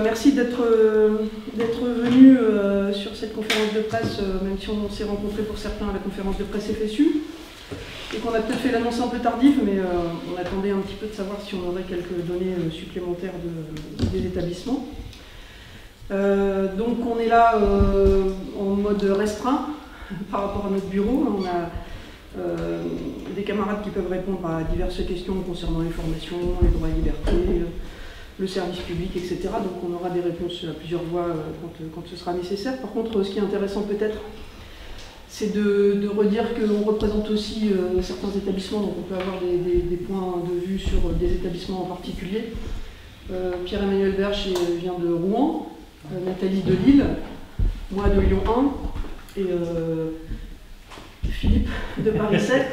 merci d'être venu sur cette conférence de presse, même si on s'est rencontrés pour certains à la conférence de presse FSU, et qu'on a peut-être fait l'annonce un peu tardive, mais on attendait un petit peu de savoir si on aurait quelques données supplémentaires des établissements. Donc on est là en mode restreint par rapport à notre bureau. On a des camarades qui peuvent répondre à diverses questions concernant les formations, les droits et libertés, le service public, etc. Donc on aura des réponses à plusieurs voies quand ce sera nécessaire. Par contre, ce qui est intéressant peut-être, c'est de redire qu'on représente aussi certains établissements, donc on peut avoir des points de vue sur des établissements en particulier. Pierre-Emmanuel Berche vient de Rouen, Nathalie de Lille, moi de Lyon 1, et Philippe de Paris 7,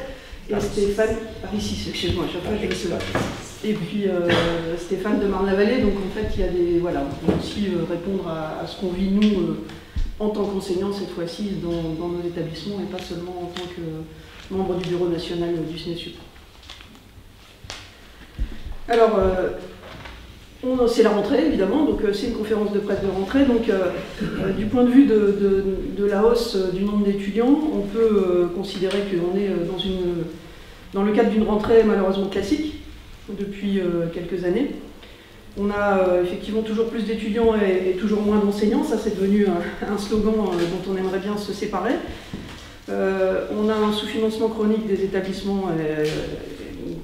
et Stéphane, Paris 6, excuse-moi, à chaque fois je vais se... Et puis Stéphane de Marne-la-Vallée, donc en fait il y a des... Voilà, on peut aussi répondre à ce qu'on vit nous en tant qu'enseignants cette fois-ci dans nos établissements et pas seulement en tant que membre du bureau national du SNESUP. Alors, c'est la rentrée évidemment, donc c'est une conférence de presse de rentrée, donc du point de vue de la hausse du nombre d'étudiants, on peut considérer qu'on est dans le cadre d'une rentrée malheureusement classique depuis quelques années. On a effectivement toujours plus d'étudiants et toujours moins d'enseignants, ça c'est devenu un slogan dont on aimerait bien se séparer. On a un sous-financement chronique des établissements,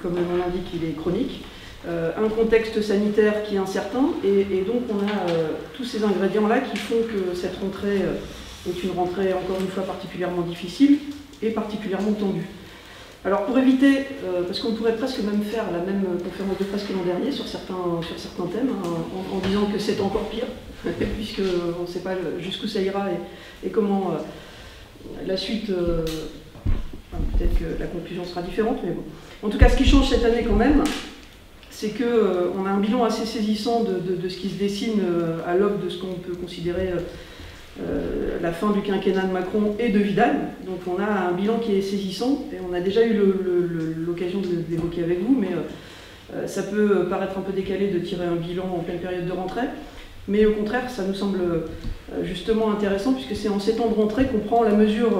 comme le nom l'indique, il est chronique. Un contexte sanitaire qui est incertain, et donc on a tous ces ingrédients-là qui font que cette rentrée est une rentrée encore une fois particulièrement difficile et particulièrement tendue. Alors pour éviter, parce qu'on pourrait presque même faire la même conférence de presse que l'an dernier sur certains thèmes, en disant que c'est encore pire, puisqu'on ne sait pas jusqu'où ça ira et comment la suite, peut-être que la conclusion sera différente, mais bon. En tout cas, ce qui change cette année quand même, c'est qu'on a un bilan assez saisissant de ce qui se dessine à l'aube de ce qu'on peut considérer la fin du quinquennat de Macron et de Vidal. Donc on a un bilan qui est saisissant, et on a déjà eu l'occasion de l'évoquer avec vous, mais ça peut paraître un peu décalé de tirer un bilan en pleine période de rentrée, mais au contraire, ça nous semble justement intéressant, puisque c'est en ces temps de rentrée qu'on prend la mesure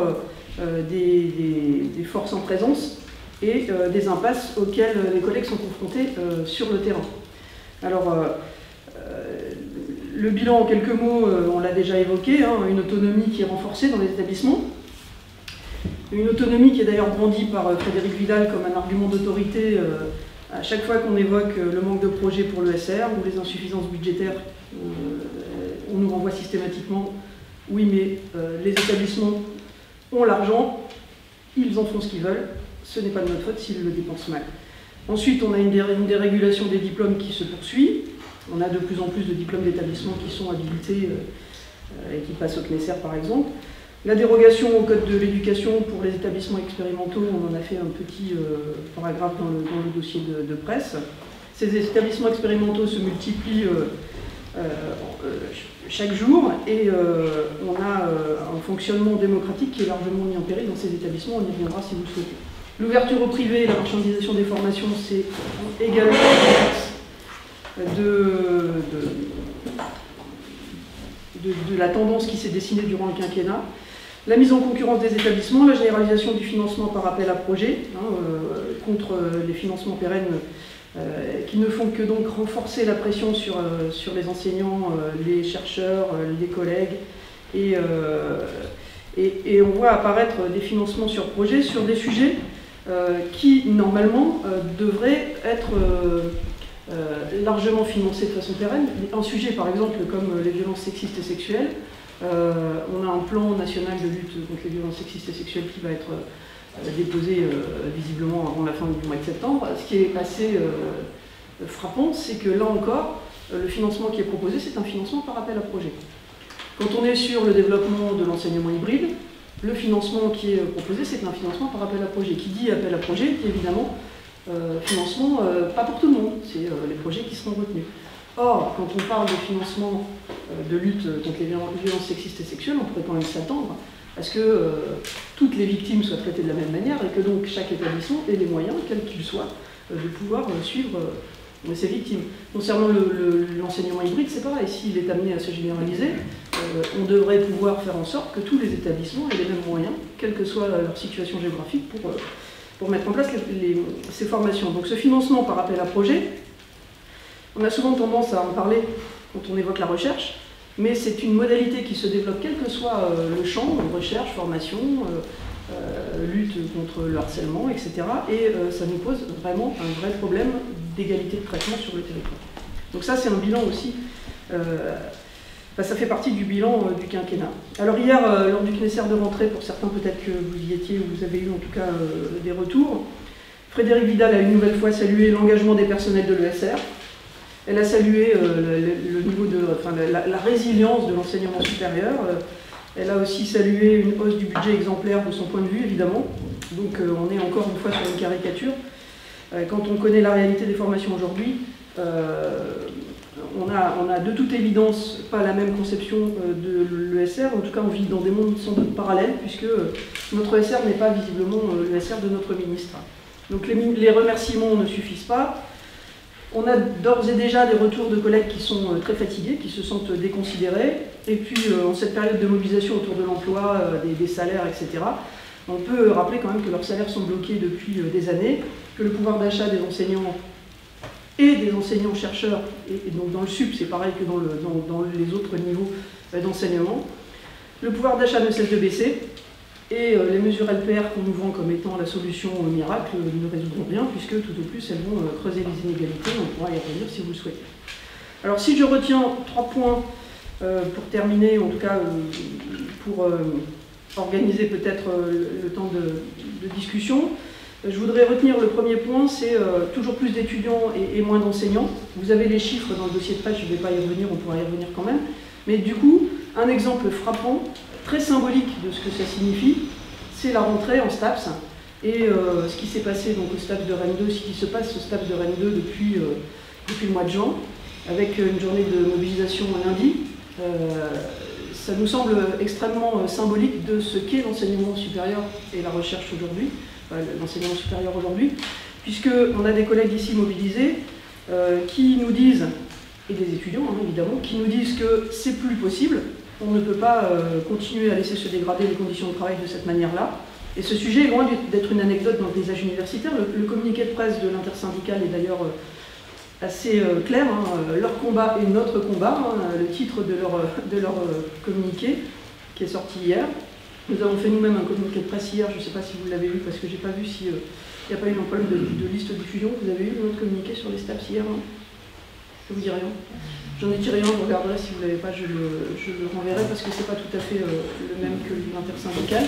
des forces en présence et des impasses auxquelles les collègues sont confrontés sur le terrain. Alors, le bilan en quelques mots, on l'a déjà évoqué, hein, une autonomie qui est renforcée dans les établissements, une autonomie qui est d'ailleurs brandie par Frédéric Vidal comme un argument d'autorité à chaque fois qu'on évoque le manque de projets pour l'ESR ou les insuffisances budgétaires. On nous renvoie systématiquement, oui mais les établissements ont l'argent, ils en font ce qu'ils veulent, ce n'est pas de notre faute s'ils le dépensent mal. Ensuite, on a une dérégulation des diplômes qui se poursuit. On a de plus en plus de diplômes d'établissements qui sont habilités et qui passent au CNESER par exemple. La dérogation au code de l'éducation pour les établissements expérimentaux, on en a fait un petit paragraphe dans le dossier de presse. Ces établissements expérimentaux se multiplient chaque jour et on a un fonctionnement démocratique qui est largement mis en péril dans ces établissements, on y reviendra si vous le souhaitez. L'ouverture au privé et la marchandisation des formations, c'est également de la tendance qui s'est dessinée durant le quinquennat. La mise en concurrence des établissements, la généralisation du financement par appel à projet, contre les financements pérennes qui ne font que donc renforcer la pression sur les enseignants, les chercheurs, les collègues, et on voit apparaître des financements sur projet sur des sujets qui, normalement, devraient être largement financés de façon pérenne. Un sujet, par exemple, comme les violences sexistes et sexuelles, on a un plan national de lutte contre les violences sexistes et sexuelles qui va être déposé visiblement avant la fin du mois de septembre. Ce qui est assez frappant, c'est que là encore, le financement qui est proposé, c'est un financement par appel à projet. Quand on est sur le développement de l'enseignement hybride, le financement qui est proposé, c'est un financement par appel à projet. Qui dit appel à projet, dit évidemment financement pas pour tout le monde, c'est les projets qui seront retenus. Or, quand on parle de financement de lutte contre les violences sexistes et sexuelles, on pourrait quand même s'attendre à ce que toutes les victimes soient traitées de la même manière et que donc chaque établissement ait les moyens, quels qu'ils soient, de pouvoir suivre ses victimes. Concernant l'enseignement hybride, c'est pareil, s'il est amené à se généraliser, on devrait pouvoir faire en sorte que tous les établissements aient les mêmes moyens, quelle que soit leur situation géographique, pour mettre en place ces formations. Donc ce financement par appel à projet, on a souvent tendance à en parler quand on évoque la recherche, mais c'est une modalité qui se développe quel que soit le champ, recherche, formation, lutte contre le harcèlement, etc. Et ça nous pose vraiment un vrai problème d'égalité de traitement sur le territoire. Donc ça, c'est un bilan aussi, ça fait partie du bilan du quinquennat. Alors hier, lors du Knesset de rentrée, pour certains peut-être que vous y étiez, ou vous avez eu en tout cas des retours, Frédérique Vidal a une nouvelle fois salué l'engagement des personnels de l'ESR. Elle a salué le niveau la résilience de l'enseignement supérieur. Elle a aussi salué une hausse du budget exemplaire de son point de vue, évidemment. Donc on est encore une fois sur une caricature. Quand on connaît la réalité des formations aujourd'hui, on a de toute évidence pas la même conception de l'ESR. En tout cas, on vit dans des mondes sans doute parallèles, puisque notre ESR n'est pas visiblement l'ESR de notre ministre. Donc les remerciements ne suffisent pas. On a d'ores et déjà des retours de collègues qui sont très fatigués, qui se sentent déconsidérés. Et puis, en cette période de mobilisation autour de l'emploi, des salaires, etc., on peut rappeler quand même que leurs salaires sont bloqués depuis des années, que le pouvoir d'achat des enseignants et des enseignants-chercheurs, et donc dans le SUP, c'est pareil que dans les autres niveaux d'enseignement, le pouvoir d'achat ne cesse de baisser. Et les mesures LPR qu'on nous vend comme étant la solution miracle ne résoudront rien, puisque tout au plus elles vont creuser les inégalités. On pourra y revenir si vous le souhaitez. Alors si je retiens 3 points pour terminer, en tout cas pour organiser peut-être le temps de discussion, je voudrais retenir le premier point, c'est toujours plus d'étudiants et moins d'enseignants. Vous avez les chiffres dans le dossier de presse, je ne vais pas y revenir, on pourra y revenir quand même. Mais du coup, un exemple frappant, très symbolique de ce que ça signifie, c'est la rentrée en STAPS et ce qui s'est passé donc, au STAPS de Rennes 2, ce qui se passe au STAPS de Rennes 2 depuis le mois de juin, avec une journée de mobilisation lundi. Ça nous semble extrêmement symbolique de ce qu'est l'enseignement supérieur et la recherche aujourd'hui, l'enseignement supérieur aujourd'hui, puisqu'on a des collègues ici mobilisés qui nous disent, et des étudiants hein, évidemment, qui nous disent que c'est plus possible. On ne peut pas continuer à laisser se dégrader les conditions de travail de cette manière-là. Et ce sujet est loin d'être une anecdote dans le paysage universitaire. Le communiqué de presse de l'intersyndicale est d'ailleurs assez clair. Hein. Leur combat est notre combat, hein, le titre de leur communiqué, qui est sorti hier. Nous avons fait nous-mêmes un communiqué de presse hier, je ne sais pas si vous l'avez vu, parce que je n'ai pas vu s'il n'y a pas eu un problème de liste de diffusion. Vous avez eu notre communiqué sur les STAPS hier, hein? Je vous dis rien. J'en ai tiré un, vous regarderez, si vous ne l'avez pas, je le renverrai, parce que ce n'est pas tout à fait le même que l'intersyndicale.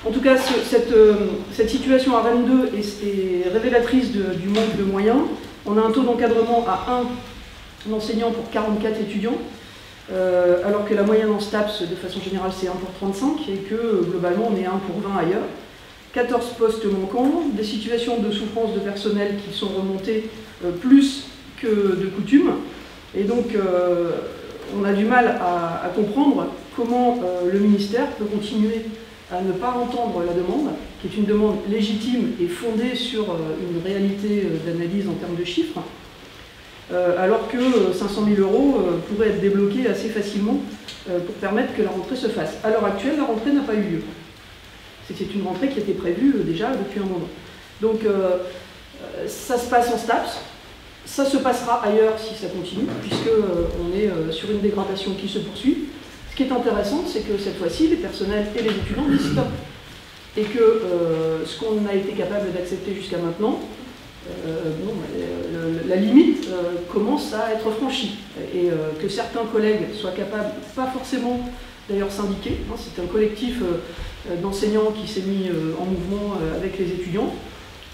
En tout cas, cette situation à Rennes 2 est révélatrice du manque de moyens. On a un taux d'encadrement à 1 enseignant pour 44 étudiants, alors que la moyenne en STAPS, de façon générale, c'est 1 pour 35, et que globalement, on est 1 pour 20 ailleurs. 14 postes manquants, des situations de souffrance de personnel qui sont remontées plus que de coutume. Et donc, on a du mal à comprendre comment le ministère peut continuer à ne pas entendre la demande, qui est une demande légitime et fondée sur une réalité d'analyse en termes de chiffres, alors que 500 000 € pourraient être débloqués assez facilement pour permettre que la rentrée se fasse. À l'heure actuelle, la rentrée n'a pas eu lieu. C'était une rentrée qui était prévue déjà depuis un moment. Donc, ça se passe en STAPS. Ça se passera ailleurs si ça continue, puisqu'on est sur une dégradation qui se poursuit. Ce qui est intéressant, c'est que cette fois-ci, les personnels et les étudiants disent stop. Et que ce qu'on a été capable d'accepter jusqu'à maintenant, la limite commence à être franchie. Et que certains collègues soient capables, pas forcément d'ailleurs syndiqués, hein, c'est un collectif d'enseignants qui s'est mis en mouvement avec les étudiants,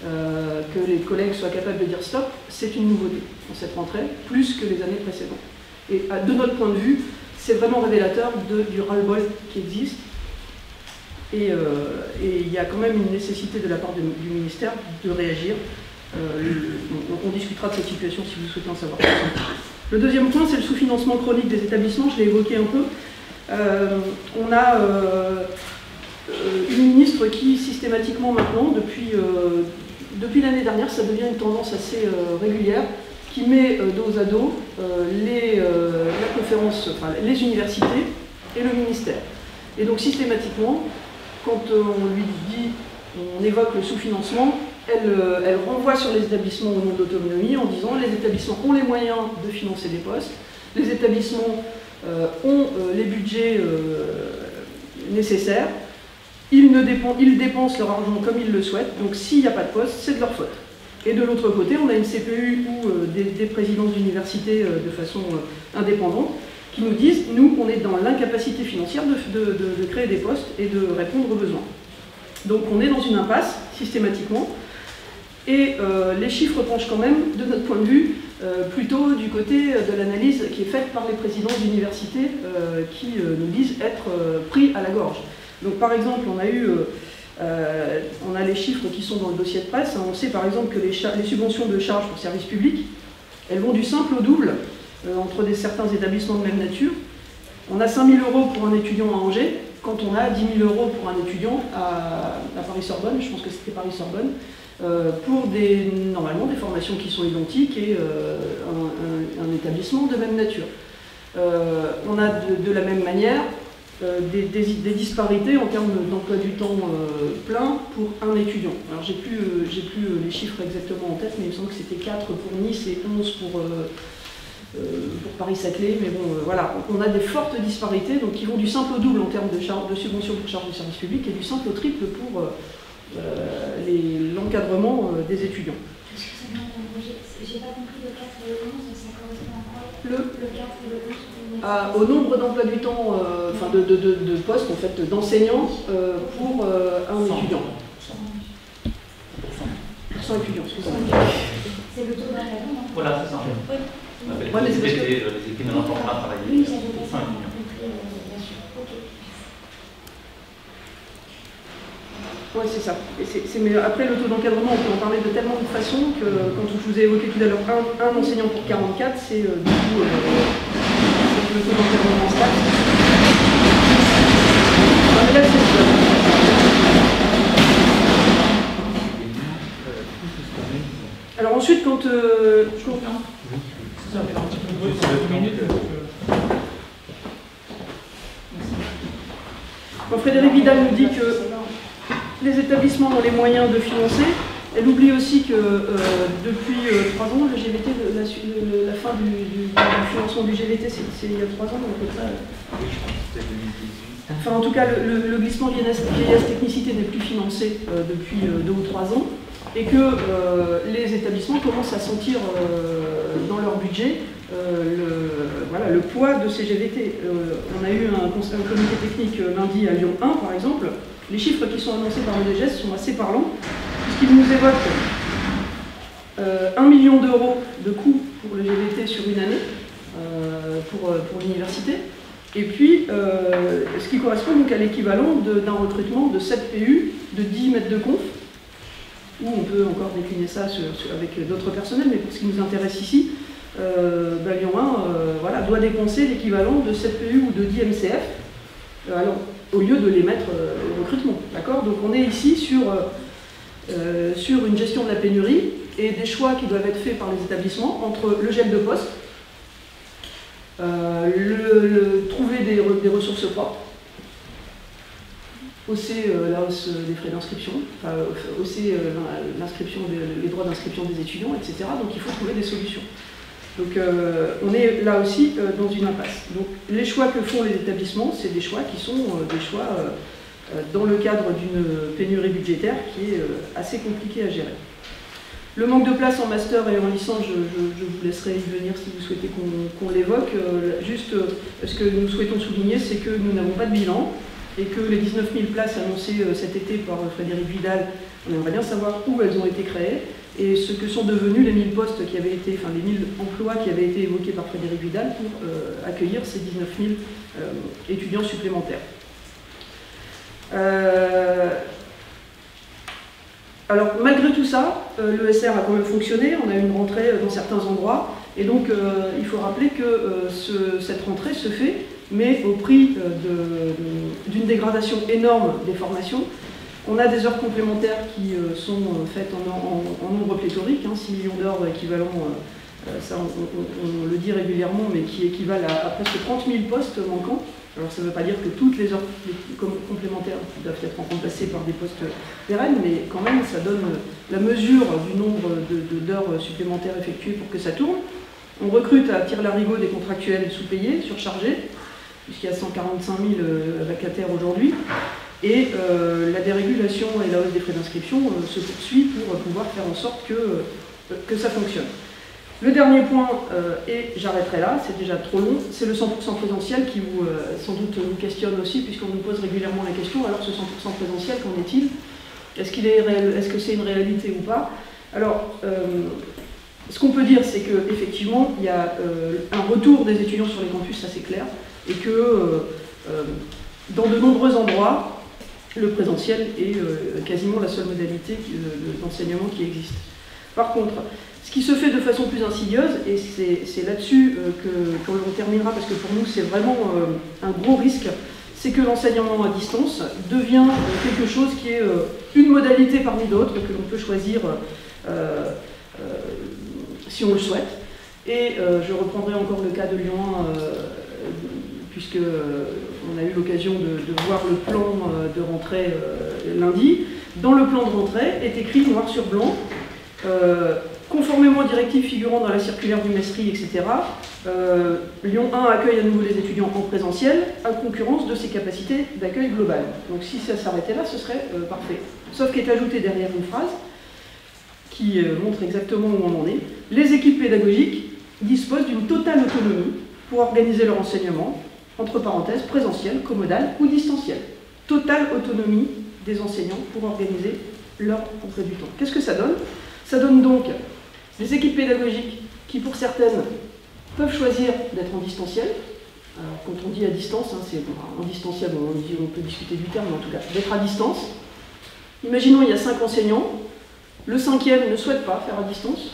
que les collègues soient capables de dire stop, c'est une nouveauté dans cette rentrée, plus que les années précédentes. Et de notre point de vue, c'est vraiment révélateur du ras-le-bol qui existe. Et il y a quand même une nécessité de la part du ministère de réagir. On discutera de cette situation si vous souhaitez en savoir plus. Le deuxième point, c'est le sous-financement chronique des établissements, je l'ai évoqué un peu. On a une ministre qui, systématiquement maintenant, depuis l'année dernière, ça devient une tendance assez régulière, qui met dos à dos la conférence, enfin, les universités et le ministère. Et donc systématiquement, quand on lui dit, on évoque le sous-financement, elle renvoie sur les établissements au nom de l'autonomie en disant les établissements ont les moyens de financer des postes, les établissements ont les budgets nécessaires, ils dépensent leur argent comme ils le souhaitent, donc s'il n'y a pas de poste, c'est de leur faute. Et de l'autre côté, on a une CPU ou des présidences d'université de façon indépendante qui nous disent, nous, on est dans l'incapacité financière de créer des postes et de répondre aux besoins. Donc on est dans une impasse, systématiquement, et les chiffres penchent quand même, de notre point de vue, plutôt du côté de l'analyse qui est faite par les présidents d'université qui nous disent être pris à la gorge. Donc par exemple, on a les chiffres qui sont dans le dossier de presse. On sait par exemple que les subventions de charges pour services publics, elles vont du simple au double entre certains établissements de même nature. On a 5 000 € pour un étudiant à Angers, quand on a 10 000 € pour un étudiant à Paris-Sorbonne, je pense que c'était Paris-Sorbonne, pour normalement des formations qui sont identiques et un établissement de même nature. On a de la même manière des disparités en termes d'emploi du temps plein pour un étudiant. Alors j'ai plus les chiffres exactement en tête, mais il me semble que c'était 4 pour Nice et 11 pour Paris-Saclay, mais bon, voilà, on a des fortes disparités, donc qui vont du simple au double en termes de subventions pour charges de service public et du simple au triple pour l'encadrement des étudiants. Excusez-moi, j'ai pas compris le 4 et le 11, ça correspond à quoi? Le 4 et le 11 au nombre d'emplois du temps, enfin de postes en fait, d'enseignants pour un étudiant. 100 étudiants, excusez-moi. C'est le taux d'encadrement, non? Voilà, c'est ça. Oui. Ouais, mais c'est parce que... les équipes de l'enfant à travailler. Oui, j'avais pas ça compris, bien sûr. Ok. Oui, c'est ça. Mais après, le taux d'encadrement, on peut en parler de tellement de façons que, quand je vous ai évoqué tout à l'heure un enseignant pour 44, c'est du coup le taux d'encadrement stable. Ah, mais là, alors ensuite, quand... Quand Frédéric Vidal nous dit que les établissements ont les moyens de financer, elle oublie aussi que depuis 3 ans, le GVT, la fin du financement du GVT, c'est il y a 3 ans, donc ça. Enfin, en tout cas, le glissement vieillesse-technicité n'est plus financé depuis 2 ou 3 ans, et que les établissements commencent à sentir dans leur budget le poids de ces GVT. On a eu un comité technique lundi à Lyon 1, par exemple. Les chiffres qui sont annoncés par le DGS sont assez parlants, puisqu'ils nous évoquent 1 million d'euros de coûts pour le GVT sur une année, pour l'université, et puis ce qui correspond donc à l'équivalent d'un recrutement de 7 PU de 10 mètres de conf, où on peut encore décliner ça avec d'autres personnels, mais pour ce qui nous intéresse ici, Lyon 1 doit dépenser l'équivalent de 7 PU ou de 10 MCF, alors, au lieu de les mettre au recrutement. D'accord ? Donc on est ici sur une gestion de la pénurie et des choix qui doivent être faits par les établissements entre le gel de poste, trouver des ressources propres, hausser la hausse des frais d'inscription, hausser les droits d'inscription des étudiants, etc. Donc il faut trouver des solutions. Donc on est là aussi dans une impasse. Donc les choix que font les établissements, c'est des choix qui sont des choix dans le cadre d'une pénurie budgétaire qui est assez compliquée à gérer. Le manque de place en master et en licence, je vous laisserai y venir si vous souhaitez qu'on l'évoque. Juste, ce que nous souhaitons souligner, c'est que nous n'avons pas de bilan et que les 19 000 places annoncées cet été par Frédéric Vidal, on aimerait bien savoir où elles ont été créées et ce que sont devenus les 1000 postes qui avaient été, enfin les 1000 emplois qui avaient été évoqués par Frédéric Vidal pour accueillir ces 19 000 étudiants supplémentaires. Alors malgré tout ça, l'ESR a quand même fonctionné, on a eu une rentrée dans certains endroits, et donc il faut rappeler que cette rentrée se fait, mais au prix d'une dégradation énorme des formations. On a des heures complémentaires qui sont faites en nombre pléthorique, 6 millions d'heures équivalent ça on le dit régulièrement, mais qui équivalent à presque 30 000 postes manquants. Alors ça ne veut pas dire que toutes les heures complémentaires doivent être remplacées par des postes pérennes, mais quand même ça donne la mesure du nombre d'heures supplémentaires effectuées pour que ça tourne. On recrute à tire-larigot des contractuels sous-payés, surchargés, puisqu'il y a 145 000 vacataires aujourd'hui. Et la dérégulation et la hausse des frais d'inscription se poursuit pour pouvoir faire en sorte que ça fonctionne. Le dernier point, et j'arrêterai là, c'est déjà trop long, c'est le 100% présentiel qui vous, sans doute nous questionne aussi, puisqu'on nous pose régulièrement la question, alors ce 100% présentiel, qu'en est-il? Est-ce que c'est une réalité ou pas? Alors, ce qu'on peut dire, c'est qu'effectivement, il y a un retour des étudiants sur les campus, ça c'est clair, et que dans de nombreux endroits, le présentiel est quasiment la seule modalité d'enseignement qui existe. Par contre, ce qui se fait de façon plus insidieuse, et c'est là-dessus qu'on terminera, parce que pour nous c'est vraiment un gros risque, c'est que l'enseignement à distance devient quelque chose qui est une modalité parmi d'autres, que l'on peut choisir si on le souhaite. Et je reprendrai encore le cas de Lyon 1, puisqu'on a eu l'occasion de voir le plan de rentrée lundi. Dans le plan de rentrée est écrit noir sur blanc, conformément aux directives figurant dans la circulaire du MESRI, etc., Lyon 1 accueille à nouveau les étudiants en présentiel, à concurrence de ses capacités d'accueil globales. Donc si ça s'arrêtait là, ce serait parfait. Sauf qu'est ajoutée derrière une phrase qui montre exactement où on en est. Les équipes pédagogiques disposent d'une totale autonomie pour organiser leur enseignement, entre parenthèses, présentiel, commodal ou distanciel. Totale autonomie des enseignants pour organiser leur emploi du temps. Qu'est-ce que ça donne? Ça donne donc des équipes pédagogiques qui, pour certaines, peuvent choisir d'être en distanciel. Alors, quand on dit à distance, hein, c'est en distanciel, on peut discuter du terme, mais en tout cas, d'être à distance. Imaginons, il y a 5 enseignants, le 5e ne souhaite pas faire à distance.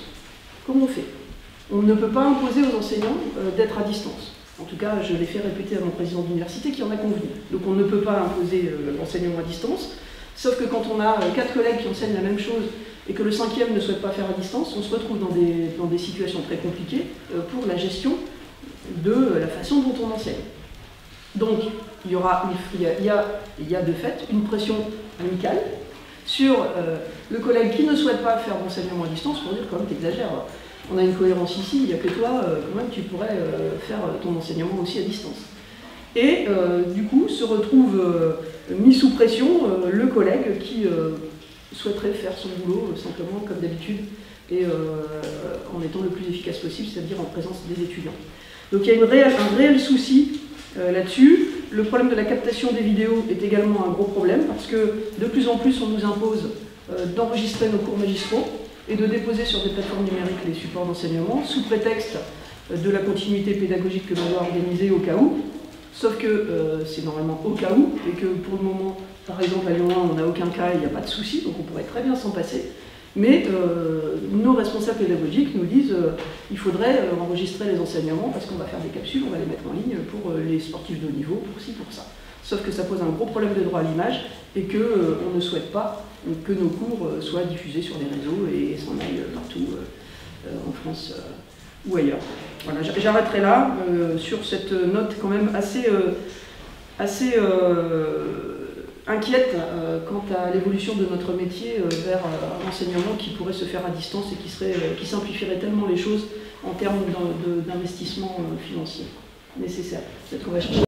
Comment on fait? On ne peut pas imposer aux enseignants d'être à distance. En tout cas, je l'ai fait répéter à mon président d'université qui en a convenu. Donc on ne peut pas imposer l'enseignement à distance, sauf que quand on a 4 collègues qui enseignent la même chose et que le 5e ne souhaite pas faire à distance, on se retrouve dans des situations très compliquées pour la gestion de la façon dont on enseigne. Donc il y a de fait une pression amicale sur le collègue qui ne souhaite pas faire d'enseignement à distance pour dire quand même t'exagères. On a une cohérence ici, il n'y a que toi, quand même, tu pourrais faire ton enseignement aussi à distance. Et du coup, se retrouve mis sous pression le collègue qui souhaiterait faire son boulot simplement comme d'habitude et en étant le plus efficace possible, c'est-à-dire en présence des étudiants. Donc il y a un réel souci là-dessus. Le problème de la captation des vidéos est également un gros problème parce que de plus en plus on nous impose d'enregistrer nos cours magistraux et de déposer sur des plateformes numériques les supports d'enseignement sous prétexte de la continuité pédagogique que l'on doit organiser au cas où, sauf que c'est normalement au cas où, et que pour le moment, par exemple à Lyon 1, on n'a aucun cas, il n'y a pas de souci, donc on pourrait très bien s'en passer, mais nos responsables pédagogiques nous disent il faudrait enregistrer les enseignements parce qu'on va faire des capsules, on va les mettre en ligne pour les sportifs de haut niveau, pour ci, pour ça. Sauf que ça pose un gros problème de droit à l'image et qu'on ne souhaite pas que nos cours soient diffusés sur les réseaux et s'en aillent partout en France ou ailleurs. Voilà, j'arrêterai là sur cette note quand même assez inquiète quant à l'évolution de notre métier vers un enseignement qui pourrait se faire à distance et qui simplifierait tellement les choses en termes d'investissement financier nécessaire. Peut-être qu'on va chercher